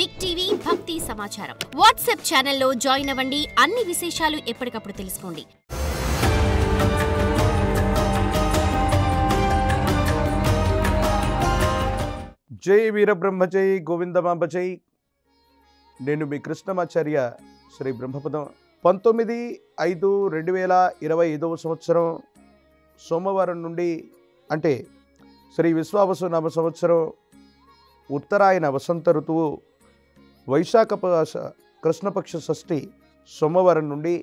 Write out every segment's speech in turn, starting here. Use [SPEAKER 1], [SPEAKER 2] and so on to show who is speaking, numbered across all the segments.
[SPEAKER 1] Big TV భక్తి సమాచారం WhatsApp ఛానల్లో జాయిన్ అవ్వండి. అన్ని విశేషాలు ఎప్పటికప్పుడు తెలుసుకోండి.
[SPEAKER 2] జై వీరబ్రహ్మ జై గోవిందమాంబ జై. నేను మీ కృష్ణమాచార్య శ్రీ బ్రహ్మపదం. 19/5/2025 సంవత్సరం సోమవారం నుండి అంటే శ్రీ విశ్వావసు నామ సంవత్సరం ఉత్తరాయణ వసంత ఋతువు వైశాఖ కృష్ణపక్ష షష్ఠి సోమవారం నుండి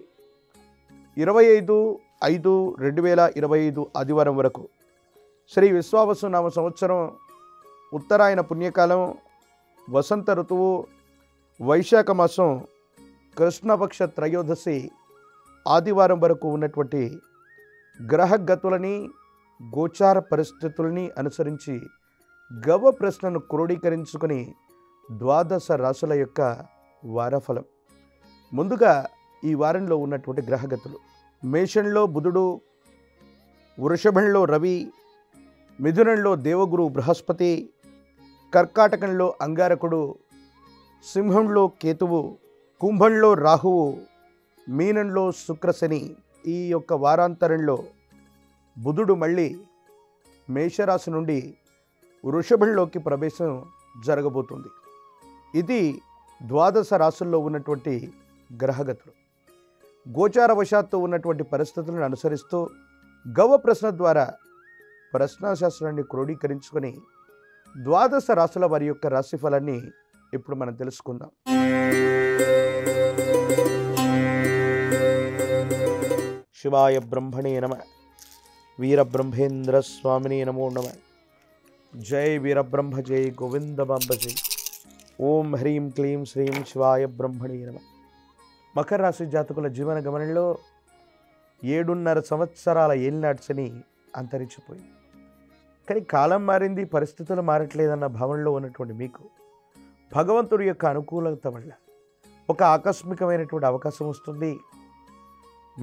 [SPEAKER 2] 25/5/2025 ఆదివారం వరకు శ్రీ విశ్వావసు నామ సంవత్సరం ఉత్తరాయణ పుణ్యకాలం వసంత ఋతువు వైశాఖ మాసం కృష్ణపక్ష త్రయోదశి ఆదివారం వరకు ఉన్నటువంటి గ్రహగతులని గోచార పరిస్థితులని అనుసరించి గవ ప్రశ్నను క్రోడీకరించుకొని ద్వాదశ రాశుల యొక్క వారఫలం. ముందుగా ఈ వారంలో ఉన్నటువంటి గ్రహగతులు: మేషంలో బుధుడు, వృషభంలో రవి, మిథునంలో దేవగురు బృహస్పతి, కర్కాటకంలో అంగారకుడు, సింహంలో కేతువు, కుంభంలో రాహువు, మీనంలో శుక్రశని. ఈ యొక్క వారాంతరంలో బుధుడు మళ్ళీ మేషరాశి నుండి వృషభంలోకి ప్రవేశం జరగబోతుంది. ఇది ద్వాదశ రాశుల్లో ఉన్నటువంటి గ్రహగతులు. గోచారవశాత్తు ఉన్నటువంటి పరిస్థితులను అనుసరిస్తూ గవ ప్రశ్న ద్వారా ప్రశ్నాశాస్త్రాన్ని క్రోడీకరించుకొని ద్వాదశ రాశుల వారి యొక్క రాశిఫలాన్ని ఇప్పుడు మనం తెలుసుకుందాం. శివాయ బ్రహ్మణే నమ. వీరబ్రహ్మేంద్ర స్వామినే నమో నమ. జై వీరబ్రహ్మ జై గోవిందమాంబ జై. ఓం హ్రీం క్లీం శ్రీం శివాయ బ్రహ్మణే నమ. మకర రాశి జాతకుల జీవన గమనంలో 7.5 సంవత్సరాల ఏలినాటి శని అంతరించిపోయింది. కానీ కాలం మారింది, పరిస్థితులు మారట్లేదన్న భావనలో ఉన్నటువంటి మీకు భగవంతుడి యొక్క అనుకూలత వల్ల ఒక ఆకస్మికమైనటువంటి అవకాశం వస్తుంది.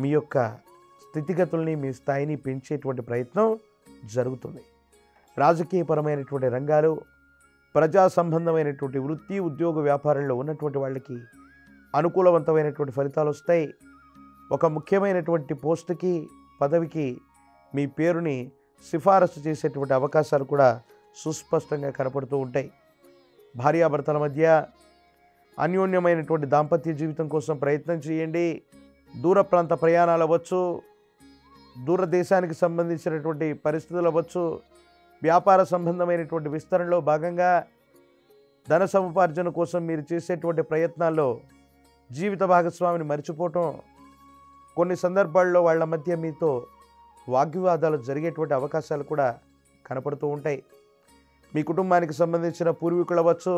[SPEAKER 2] మీ యొక్క స్థితిగతుల్ని, మీ స్థాయిని పెంచేటువంటి ప్రయత్నం జరుగుతుంది. రాజకీయపరమైనటువంటి రంగాలు, ప్రజా సంబంధమైనటువంటి వృత్తి, ఉద్యోగ, వ్యాపారంలో ఉన్నటువంటి వాళ్ళకి అనుకూలవంతమైనటువంటి ఫలితాలు వస్తాయి. ఒక ముఖ్యమైనటువంటి పోస్టుకి, పదవికి మీ పేరుని సిఫారసు చేసేటువంటి అవకాశాలు కూడా సుస్పష్టంగా కనపడుతూ ఉంటాయి. భార్యాభర్తల మధ్య అన్యోన్యమైనటువంటి దాంపత్య జీవితం కోసం ప్రయత్నం చేయండి. దూర ప్రాంత ప్రయాణాలు అవ్వచ్చు, దూరదేశానికి సంబంధించినటువంటి పరిస్థితులు అవ్వచ్చు, వ్యాపార సంబంధమైనటువంటి విస్తరణలో భాగంగా ధన సముపార్జన కోసం మీరు చేసేటువంటి ప్రయత్నాల్లో జీవిత భాగస్వామిని మర్చిపోవటం, కొన్ని సందర్భాల్లో వాళ్ళ మధ్య మీతో వాగ్వివాదాలు జరిగేటువంటి అవకాశాలు కూడా కనపడుతూ ఉంటాయి. మీ కుటుంబానికి సంబంధించిన పూర్వీకులు అవ్వచ్చు,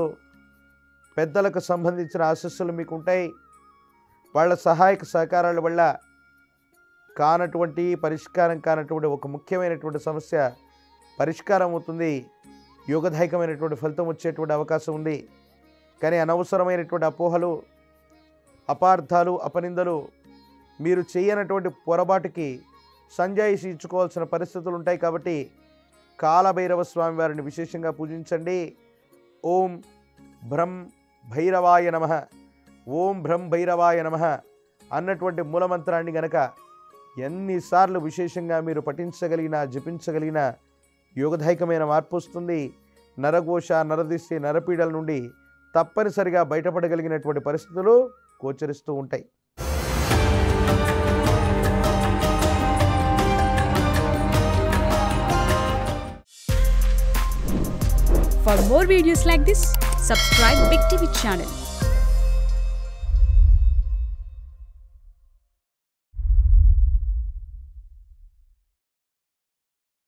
[SPEAKER 2] పెద్దలకు సంబంధించిన ఆశీస్సులు మీకు ఉంటాయి. వాళ్ళ సహాయక సహకారాల వల్ల పరిష్కారం కానటువంటి ఒక ముఖ్యమైనటువంటి సమస్య పరిష్కారం అవుతుంది. యోగదాయకమైనటువంటి ఫలితం వచ్చేటువంటి అవకాశం ఉంది. కానీ అనవసరమైనటువంటి అపోహలు, అపార్థాలు, అపనిందలు, మీరు చేయనటువంటి పొరపాటుకి సంజాయిషి ఇచ్చుకోవాల్సిన పరిస్థితులు ఉంటాయి. కాబట్టి కాలభైరవ స్వామి వారిని విశేషంగా పూజించండి. ఓం భ్రం భైరవాయ నమః, ఓం భ్రం భైరవాయ నమః అన్నటువంటి మూలమంత్రాన్ని గనక ఎన్నిసార్లు విశేషంగా మీరు పఠించగలిగిన, జపించగలిగిన యోగదాయకమైన మార్పు వస్తుంది. నరఘోష, నరదిష్టి, నరపీడల నుండి తప్పనిసరిగా బయటపడగలిగినటువంటి పరిస్థితులు గోచరిస్తూ ఉంటాయి.
[SPEAKER 3] For more videos like this, subscribe Big TV channel.